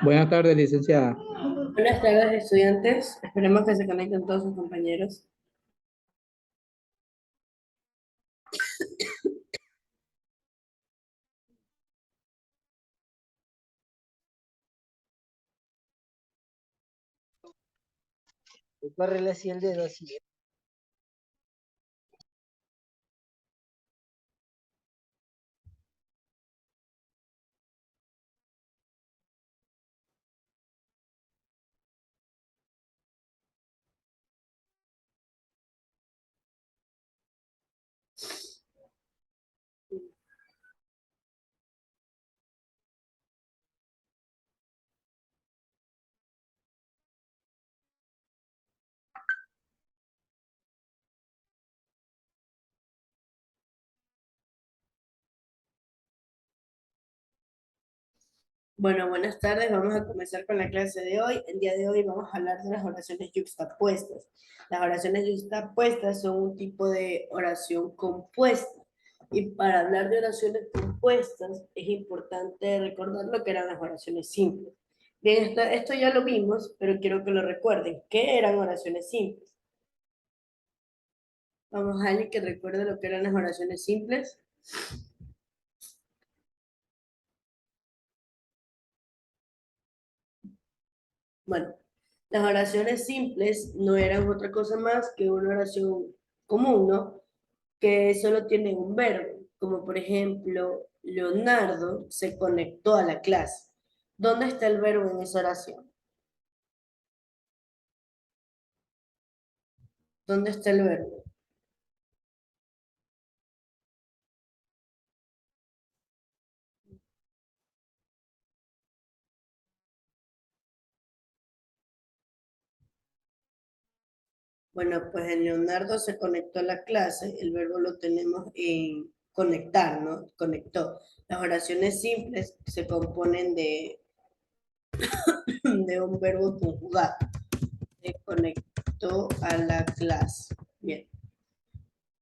Buenas tardes, licenciada. Buenas tardes, estudiantes. Esperemos que se conecten todos sus compañeros. Córrele así el dedo así. Bueno, buenas tardes. Vamos a comenzar con la clase de hoy. El día de hoy vamos a hablar de las oraciones yuxtapuestas. Las oraciones yuxtapuestas son un tipo de oración compuesta. Y para hablar de oraciones compuestas es importante recordar lo que eran las oraciones simples. Bien, esto ya lo vimos, pero quiero que lo recuerden. ¿Qué eran oraciones simples? Vamos a alguien que recuerde lo que eran las oraciones simples. Bueno, las oraciones simples no eran otra cosa más que una oración común, ¿no? Que solo tiene un verbo, como por ejemplo, Leonardo se conectó a la clase. ¿Dónde está el verbo en esa oración? ¿Dónde está el verbo? Bueno, pues en Leonardo se conectó a la clase, el verbo lo tenemos en conectar, ¿no? Conectó. Las oraciones simples se componen de un verbo conjugado. Se conectó a la clase. Bien.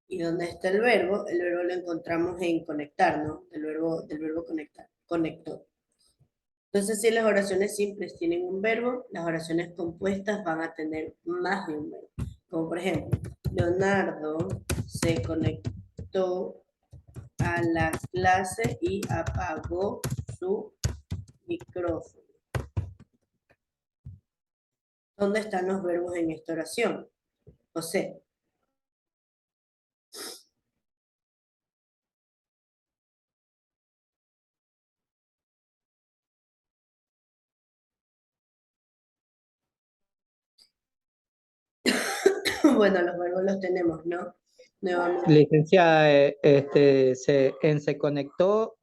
¿Y dónde está el verbo? El verbo lo encontramos en conectar, ¿no? Del verbo conectar. Conectó. Entonces, si las oraciones simples tienen un verbo, las oraciones compuestas van a tener más de un verbo. Como por ejemplo, Leonardo se conectó a la clase y apagó su micrófono. ¿Dónde están los verbos en esta oración? José. Bueno, los verbos los tenemos, ¿no? Nuevamente. Licenciada, se conectó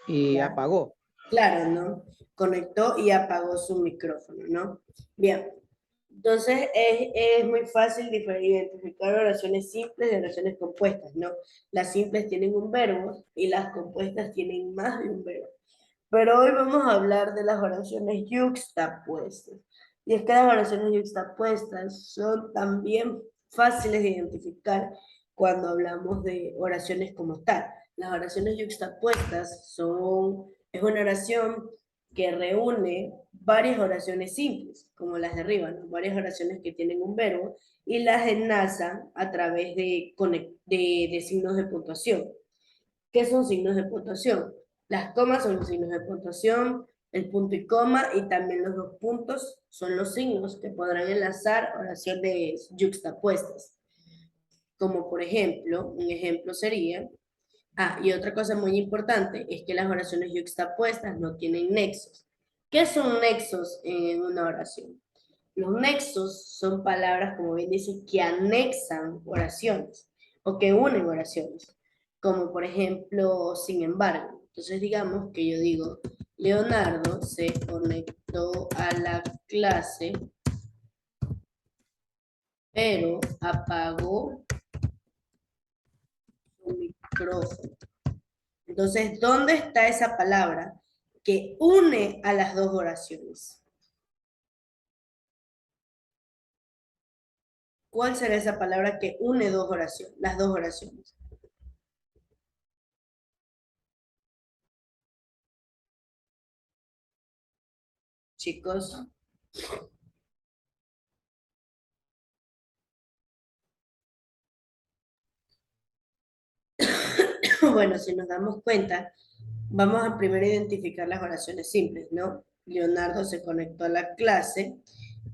y apagó. Claro, ¿no? Conectó y apagó su micrófono, ¿no? Bien, entonces es muy fácil identificar oraciones simples de oraciones compuestas, ¿no? Las simples tienen un verbo y las compuestas tienen más de un verbo. Pero hoy vamos a hablar de las oraciones yuxtapuestas. Y es que las oraciones yuxtapuestas son también fáciles de identificar cuando hablamos de oraciones como tal. Las oraciones yuxtapuestas es una oración que reúne varias oraciones simples, como las de arriba, ¿no? Varias oraciones que tienen un verbo y las enlaza a través de signos de puntuación. ¿Qué son signos de puntuación? Las comas son los signos de puntuación, el punto y coma y también los dos puntos son los signos que podrán enlazar oraciones yuxtapuestas. Como por ejemplo, un ejemplo sería, y otra cosa muy importante es que las oraciones yuxtapuestas no tienen nexos. ¿Qué son nexos en una oración? Los nexos son palabras, como bien dice, que anexan oraciones o que unen oraciones, como por ejemplo, sin embargo. Entonces digamos que yo digo, Leonardo se conectó a la clase, pero apagó su micrófono. Entonces, ¿dónde está esa palabra que une a las dos oraciones? ¿Cuál será esa palabra que une dos oraciones, las dos oraciones? chicos. Bueno, si nos damos cuenta, vamos a primero identificar las oraciones simples, ¿no? Leonardo se conectó a la clase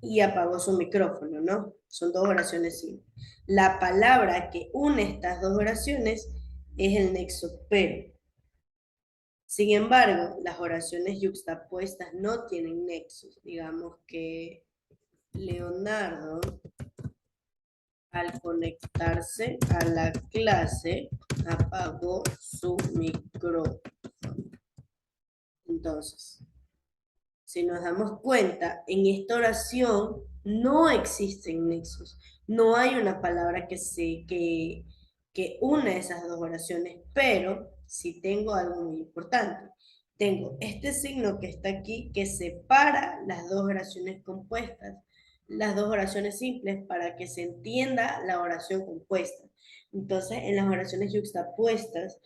y apagó su micrófono, ¿no? Son dos oraciones simples. La palabra que une estas dos oraciones es el nexo pero. Sin embargo, las oraciones yuxtapuestas no tienen nexos. Digamos que Leonardo, al conectarse a la clase, apagó su micrófono. Entonces, si nos damos cuenta, en esta oración no existen nexos. No hay una palabra que una esas dos oraciones, pero sí tengo algo muy importante. Tengo este signo que está aquí que separa las dos oraciones compuestas, las dos oraciones simples para que se entienda la oración compuesta. Entonces, en las oraciones yuxtapuestas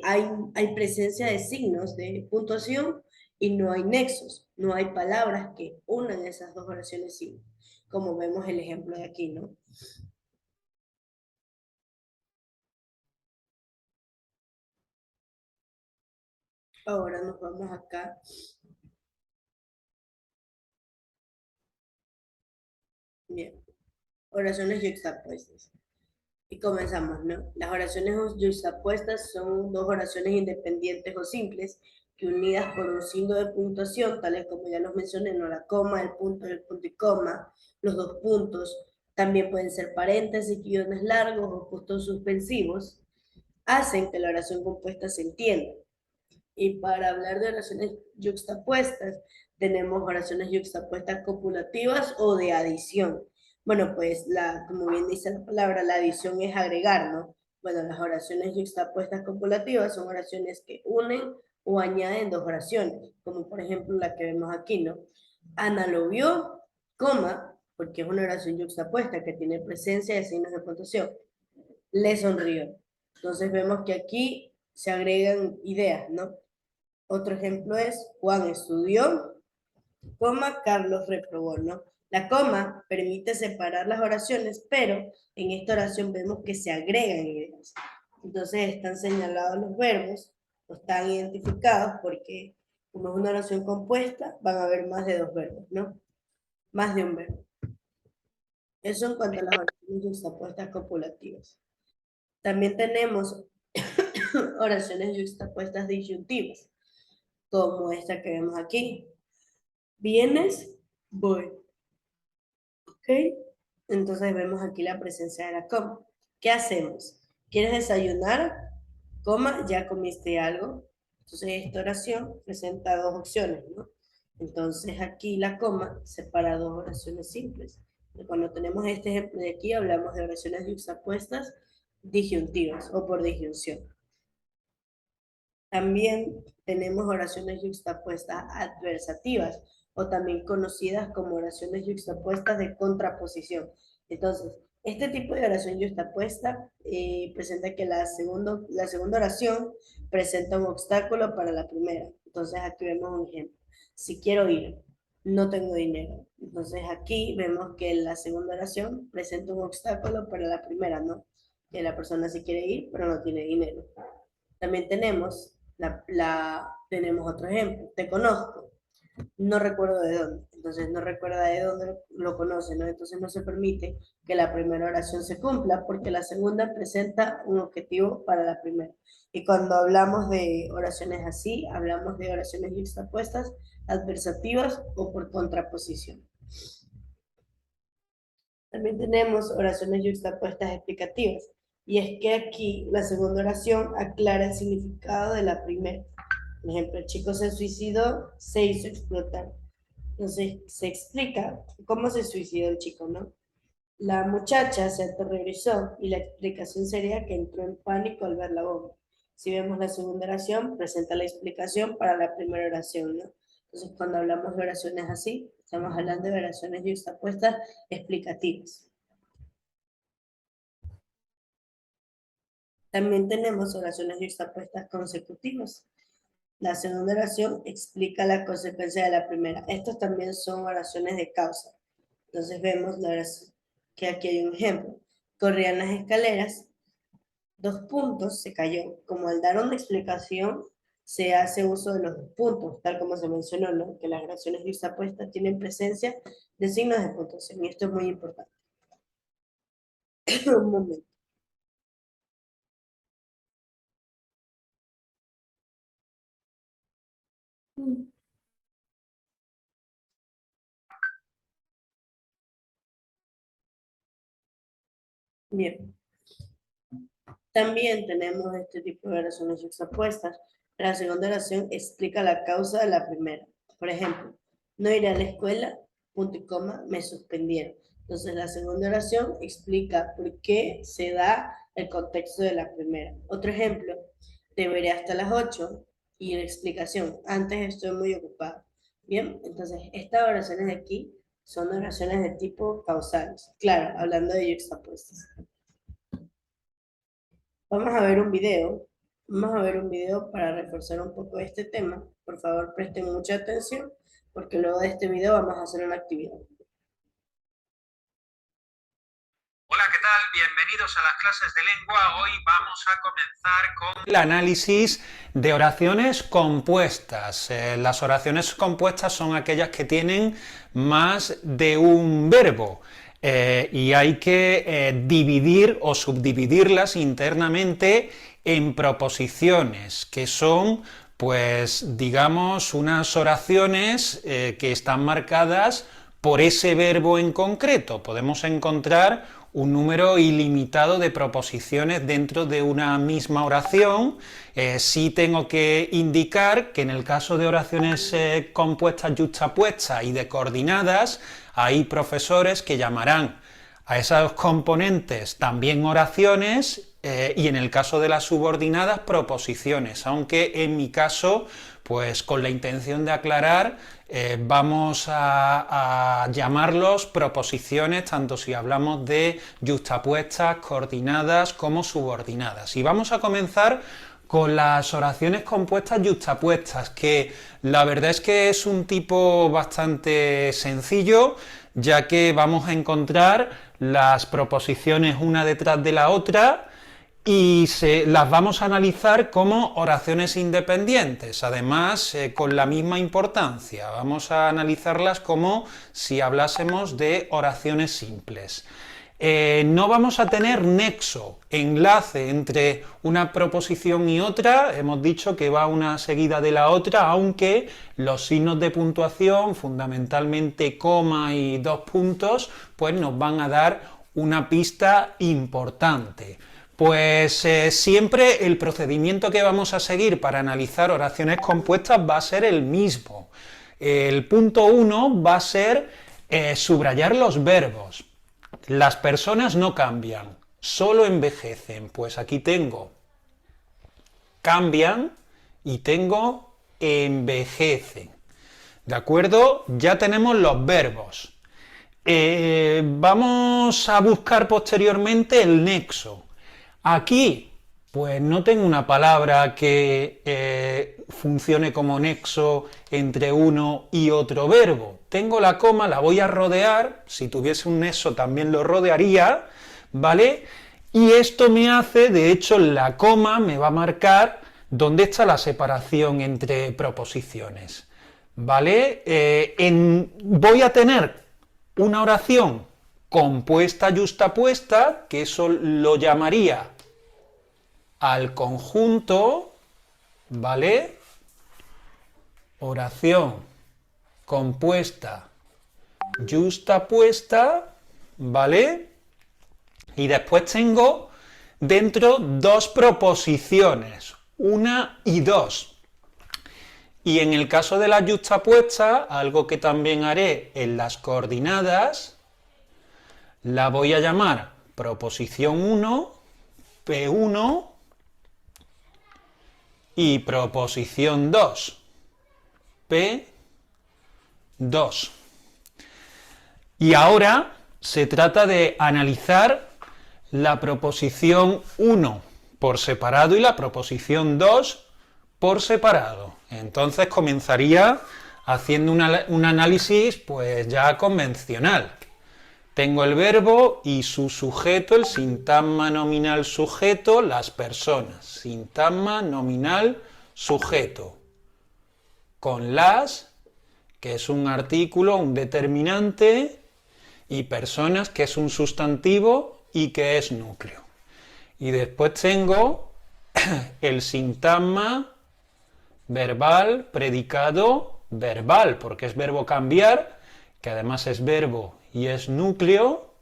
hay presencia de signos de puntuación y no hay nexos, no hay palabras que unan esas dos oraciones simples, como vemos el ejemplo de aquí, ¿no? Ahora nos vamos acá. Bien, oraciones yuxtapuestas. Y comenzamos, ¿no? Las oraciones yuxtapuestas son dos oraciones independientes o simples que unidas por un signo de puntuación, tales como ya los mencioné, ¿no? La coma, el punto y coma, los dos puntos, también pueden ser paréntesis, guiones largos o puntos suspensivos, hacen que la oración compuesta se entienda. Y para hablar de oraciones yuxtapuestas, tenemos oraciones yuxtapuestas copulativas o de adición. Bueno, pues como bien dice la palabra, la adición es agregar, ¿no? Bueno, las oraciones yuxtapuestas copulativas son oraciones que unen o añaden dos oraciones, como por ejemplo la que vemos aquí, ¿no? Ana lo vio, coma, porque es una oración yuxtapuesta que tiene presencia de signos de puntuación. Le sonrió. Entonces vemos que aquí se agregan ideas, ¿no? Otro ejemplo es Juan estudió, coma, Carlos reprobó, ¿no? La coma permite separar las oraciones, pero en esta oración vemos que se agregan ideas. Entonces están señalados los verbos, no están identificados porque como es una oración compuesta, van a haber más de dos verbos, ¿no? Más de un verbo. Eso en cuanto a las oraciones yuxtapuestas copulativas. También tenemos oraciones yuxtapuestas disyuntivas, como esta que vemos aquí. Vienes, voy. ¿Ok? Entonces vemos aquí la presencia de la coma. ¿Qué hacemos? ¿Quieres desayunar? Coma, ya comiste algo. Entonces esta oración presenta dos opciones, ¿no? Entonces aquí la coma separa dos oraciones simples. Y cuando tenemos este ejemplo de aquí, hablamos de oraciones yuxtapuestas disyuntivas o por disyunción. También tenemos oraciones yuxtapuestas adversativas o también conocidas como oraciones yuxtapuestas de contraposición. Entonces, este tipo de oración yuxtapuesta presenta que la segunda oración presenta un obstáculo para la primera. Entonces, aquí vemos un ejemplo. Si quiero ir, no tengo dinero. Entonces, aquí vemos que la segunda oración presenta un obstáculo para la primera, ¿no? Que la persona sí quiere ir, pero no tiene dinero. También tenemos otro ejemplo. Te conozco, no recuerdo de dónde. Entonces no recuerda de dónde lo conoce, ¿no? Entonces no se permite que la primera oración se cumpla porque la segunda presenta un objetivo para la primera. Y cuando hablamos de oraciones así, hablamos de oraciones yuxtapuestas, adversativas o por contraposición. También tenemos oraciones yuxtapuestas explicativas. Y es que aquí la segunda oración aclara el significado de la primera. Por ejemplo, el chico se suicidó, se hizo explotar. Entonces, se explica cómo se suicidó el chico, ¿no? La muchacha se aterrorizó y la explicación sería que entró en pánico al ver la bomba. Si vemos la segunda oración, presenta la explicación para la primera oración, ¿no? Entonces, cuando hablamos de oraciones así, estamos hablando de oraciones yuxtapuestas explicativas. También tenemos oraciones yuxtapuestas consecutivas. La segunda oración explica la consecuencia de la primera. Estos también son oraciones de causa. Entonces vemos que aquí hay un ejemplo. Corrían las escaleras, dos puntos, se cayó. Como al dar una explicación, se hace uso de los dos puntos, tal como se mencionó, ¿no? Que las oraciones yuxtapuestas tienen presencia de signos de puntuación, y esto es muy importante. Un momento. Bien. También tenemos este tipo de oraciones yuxtapuestas. La segunda oración explica la causa de la primera. Por ejemplo, no iré a la escuela, punto y coma, me suspendieron. Entonces, la segunda oración explica por qué se da el contexto de la primera. Otro ejemplo, deberé hasta las 8 y la explicación, antes estoy muy ocupado. Bien, entonces, estas oraciones de aquí son oraciones de tipo causales. Claro, hablando de yuxtapuestas. Vamos a ver un video. Vamos a ver un video para reforzar un poco este tema. Por favor, presten mucha atención porque luego de este video vamos a hacer una actividad. Hola, ¿qué tal? Bienvenidos a las clases de lengua. Hoy vamos a comenzar con el análisis de oraciones compuestas. Las oraciones compuestas son aquellas que tienen más de un verbo. Y hay que dividir o subdividirlas internamente en proposiciones, que son, pues, digamos, unas oraciones que están marcadas por ese verbo en concreto. Podemos encontrar un número ilimitado de proposiciones dentro de una misma oración. Sí tengo que indicar que en el caso de oraciones compuestas yuxtapuestas y de coordinadas, hay profesores que llamarán a esos componentes también oraciones y en el caso de las subordinadas proposiciones, aunque en mi caso, pues con la intención de aclarar, vamos a llamarlos proposiciones tanto si hablamos de yuxtapuestas, coordinadas como subordinadas. Y vamos a comenzar con las oraciones compuestas yuxtapuestas, que la verdad es que es un tipo bastante sencillo, ya que vamos a encontrar las proposiciones una detrás de la otra y las vamos a analizar como oraciones independientes, además con la misma importancia. Vamos a analizarlas como si hablásemos de oraciones simples. No vamos a tener nexo, enlace entre una proposición y otra, hemos dicho que va una seguida de la otra, aunque los signos de puntuación, fundamentalmente coma y dos puntos, pues nos van a dar una pista importante. Pues siempre el procedimiento que vamos a seguir para analizar oraciones compuestas va a ser el mismo. El punto 1 va a ser subrayar los verbos. Las personas no cambian, solo envejecen. Pues aquí tengo cambian y tengo envejecen. ¿De acuerdo? Ya tenemos los verbos. Vamos a buscar posteriormente el nexo. Aquí, pues no tengo una palabra que funcione como nexo entre uno y otro verbo. Tengo la coma, la voy a rodear, si tuviese un nexo también lo rodearía, ¿vale? Y esto me hace, de hecho, la coma me va a marcar dónde está la separación entre proposiciones, ¿vale? Voy a tener una oración compuesta yuxtapuesta, que eso lo llamaría al conjunto, ¿vale? Oración compuesta yuxtapuesta, ¿vale? Y después tengo dentro dos proposiciones, una y dos. Y en el caso de la yuxtapuesta, algo que también haré en las coordinadas, la voy a llamar proposición 1, P1, y proposición 2, P2. Y ahora se trata de analizar la proposición 1 por separado y la proposición 2 por separado. Entonces comenzaría haciendo un análisis pues ya convencional. Tengo el verbo y su sujeto, el sintagma nominal sujeto, las personas. Sintagma nominal sujeto. Con las, que es un artículo, un determinante, y personas, que es un sustantivo y que es núcleo. Y después tengo el sintagma verbal, predicado, verbal, porque es verbo cambiar, que además es verbo y es núcleo,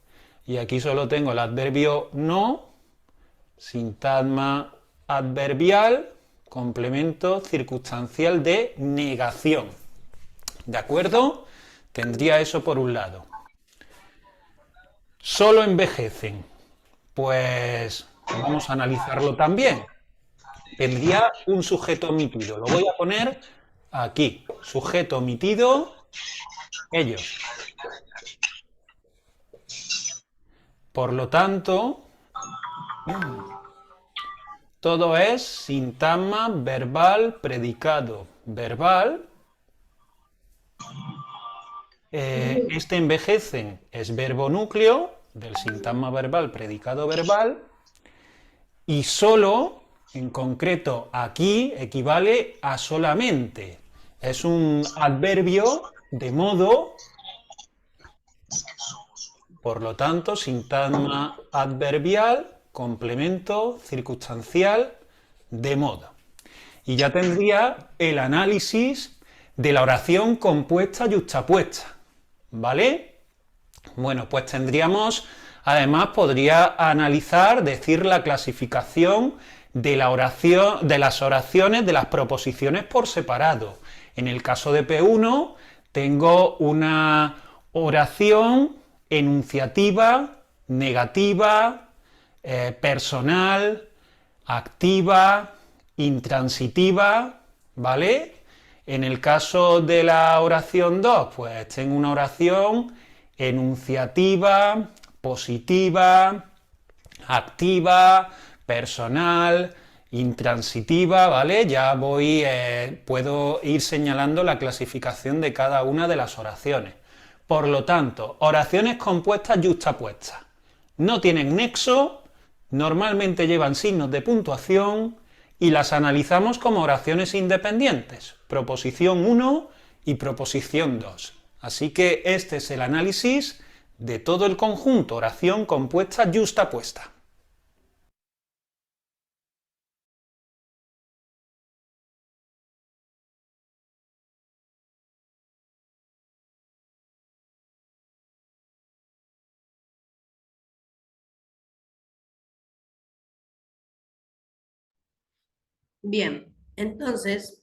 y aquí solo tengo el adverbio no, sintagma adverbial, complemento circunstancial de negación. ¿De acuerdo? Tendría eso por un lado. Solo envejecen. Pues vamos a analizarlo también. Tendría un sujeto omitido. Lo voy a poner aquí. Sujeto omitido, ellos. Por lo tanto, todo es sintagma verbal, predicado verbal. Este envejecen es verbo núcleo del sintagma verbal, predicado verbal. Y solo, en concreto aquí, equivale a solamente. Es un adverbio de modo. Por lo tanto, sintagma adverbial, complemento circunstancial de modo. Y ya tendría el análisis de la oración compuesta yuxtapuesta, ¿vale? Bueno, pues tendríamos, además, podría analizar, decir la clasificación de la oración, de las oraciones, de las proposiciones por separado. En el caso de P1, tengo una oración enunciativa, negativa, personal, activa, intransitiva, ¿vale? En el caso de la oración 2, pues tengo una oración enunciativa, positiva, activa, personal, intransitiva, ¿vale? Ya puedo ir señalando la clasificación de cada una de las oraciones. Por lo tanto, oraciones compuestas yuxtapuestas. No tienen nexo, normalmente llevan signos de puntuación y las analizamos como oraciones independientes, proposición 1 y proposición 2. Así que este es el análisis de todo el conjunto, oración compuesta yuxtapuesta. Bien, entonces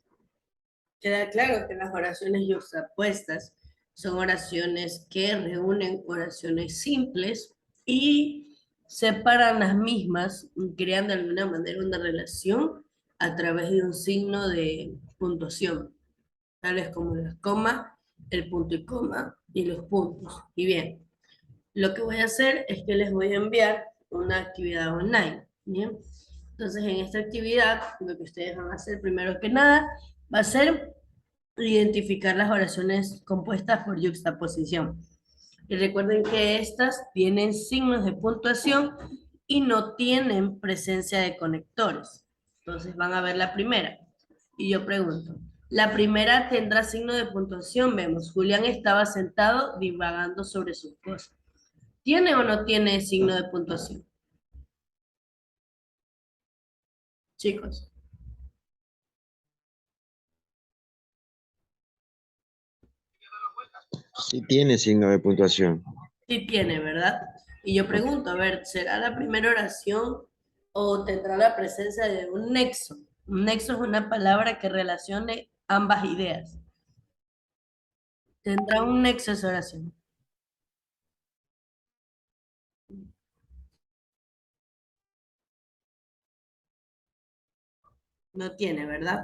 queda claro que las oraciones yuxtapuestas son oraciones que reúnen oraciones simples y separan las mismas, creando de alguna manera una relación a través de un signo de puntuación, tales como las comas, el punto y coma y los puntos. Y bien, lo que voy a hacer es que les voy a enviar una actividad online, ¿bien? Entonces, en esta actividad, lo que ustedes van a hacer primero que nada va a ser identificar las oraciones compuestas por yuxtaposición. Y recuerden que estas tienen signos de puntuación y no tienen presencia de conectores. Entonces van a ver la primera. Y yo pregunto, ¿la primera tendrá signo de puntuación? Vemos, Julián estaba sentado divagando sobre sus cosas. ¿Tiene o no tiene signo de puntuación? Chicos. Sí tiene signo de puntuación. Sí tiene, ¿verdad? Y yo pregunto, a ver, ¿será la primera oración o tendrá la presencia de un nexo? Un nexo es una palabra que relacione ambas ideas. ¿Tendrá un nexo esa oración? No tiene, ¿verdad?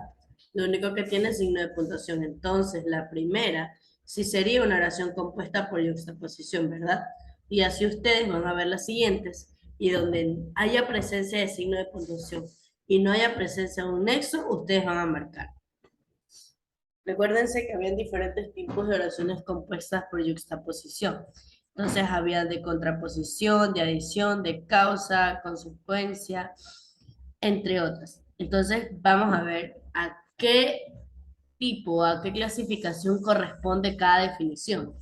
Lo único que tiene es signo de puntuación. Entonces, la primera sí sería una oración compuesta por yuxtaposición, ¿verdad? Y así ustedes van a ver las siguientes. Y donde haya presencia de signo de puntuación y no haya presencia de un nexo, ustedes van a marcar. Recuérdense que habían diferentes tipos de oraciones compuestas por yuxtaposición. Entonces había de contraposición, de adición, de causa, consecuencia, entre otras. Entonces vamos a ver a qué tipo, a qué clasificación corresponde cada definición.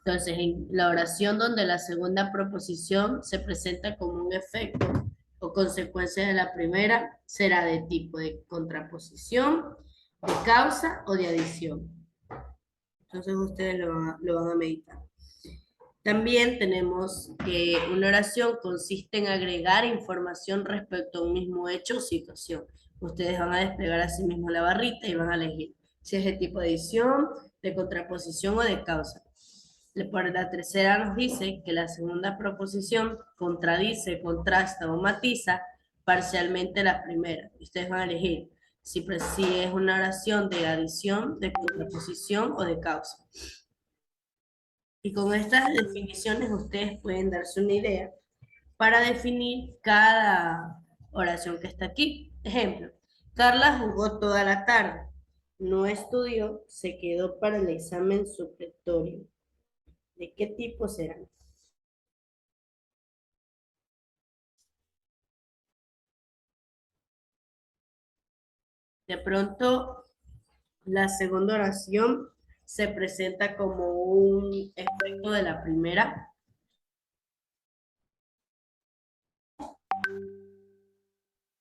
Entonces, en la oración donde la segunda proposición se presenta como un efecto o consecuencia de la primera, será de tipo de contraposición, de causa o de adición. Entonces ustedes lo van a meditar. También tenemos que una oración consiste en agregar información respecto a un mismo hecho o situación. Ustedes van a desplegar así mismo la barrita y van a elegir si es de tipo de adición, de contraposición o de causa. Por la tercera nos dice que la segunda proposición contradice, contrasta o matiza parcialmente la primera. Ustedes van a elegir si es una oración de adición, de contraposición o de causa. Y con estas definiciones ustedes pueden darse una idea para definir cada oración que está aquí. Ejemplo, Carla jugó toda la tarde, no estudió, se quedó para el examen supletorio. ¿De qué tipo serán? De pronto, la segunda oración se presenta como un efecto de la primera.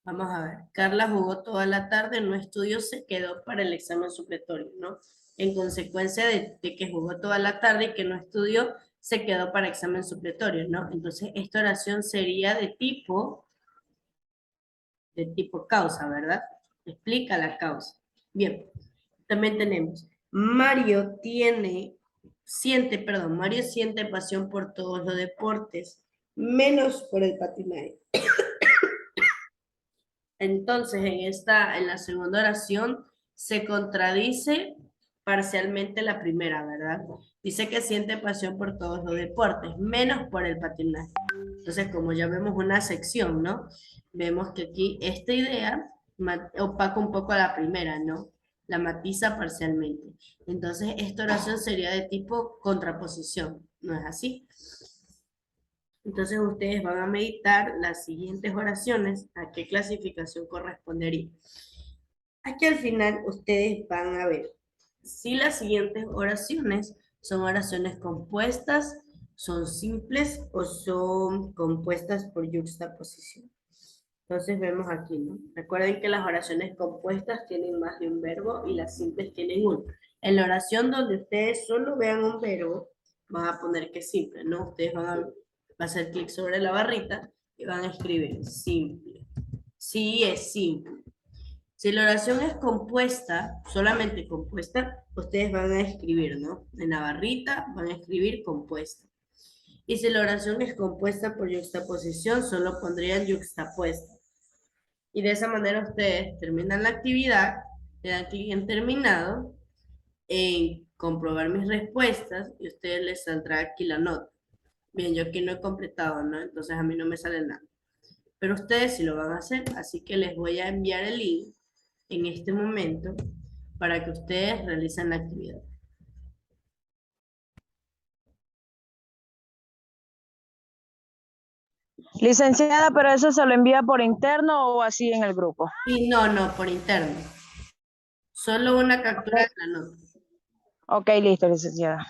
Vamos a ver. Carla jugó toda la tarde, no estudió, se quedó para el examen supletorio, ¿no? En consecuencia de que jugó toda la tarde y que no estudió, se quedó para examen supletorio, ¿no? Entonces, esta oración sería de tipo causa, ¿verdad? Explica la causa. Bien, también tenemos, Mario siente pasión por todos los deportes, menos por el patinaje. Entonces, en la segunda oración se contradice parcialmente la primera, ¿verdad? Dice que siente pasión por todos los deportes, menos por el patinaje. Entonces, como ya vemos una sección, ¿no? Vemos que aquí esta idea opaca un poco a la primera, ¿no? La matiza parcialmente. Entonces, esta oración sería de tipo contraposición, ¿no es así? Entonces ustedes van a meditar las siguientes oraciones, a qué clasificación correspondería. Aquí al final ustedes van a ver si las siguientes oraciones son oraciones compuestas, son simples o son compuestas por yuxtaposición. Entonces vemos aquí, ¿no? Recuerden que las oraciones compuestas tienen más de un verbo y las simples tienen uno. En la oración donde ustedes solo vean un verbo, van a poner que es simple, ¿no? Ustedes van a hacer clic sobre la barrita y van a escribir simple. Sí, es simple. Si la oración es compuesta, solamente compuesta, ustedes van a escribir, ¿no? En la barrita van a escribir compuesta. Y si la oración es compuesta por yuxtaposición, solo pondrían yuxtapuesta. Y de esa manera ustedes terminan la actividad, le dan clic en terminado, en comprobar mis respuestas y a ustedes les saldrá aquí la nota. Bien, yo aquí no he completado, ¿no? Entonces a mí no me sale nada. Pero ustedes sí lo van a hacer, así que les voy a enviar el link en este momento para que ustedes realicen la actividad. Licenciada, pero eso se lo envía por interno o así en el grupo. Y no, por interno. Solo una captura de la nota. Ok, listo, licenciada.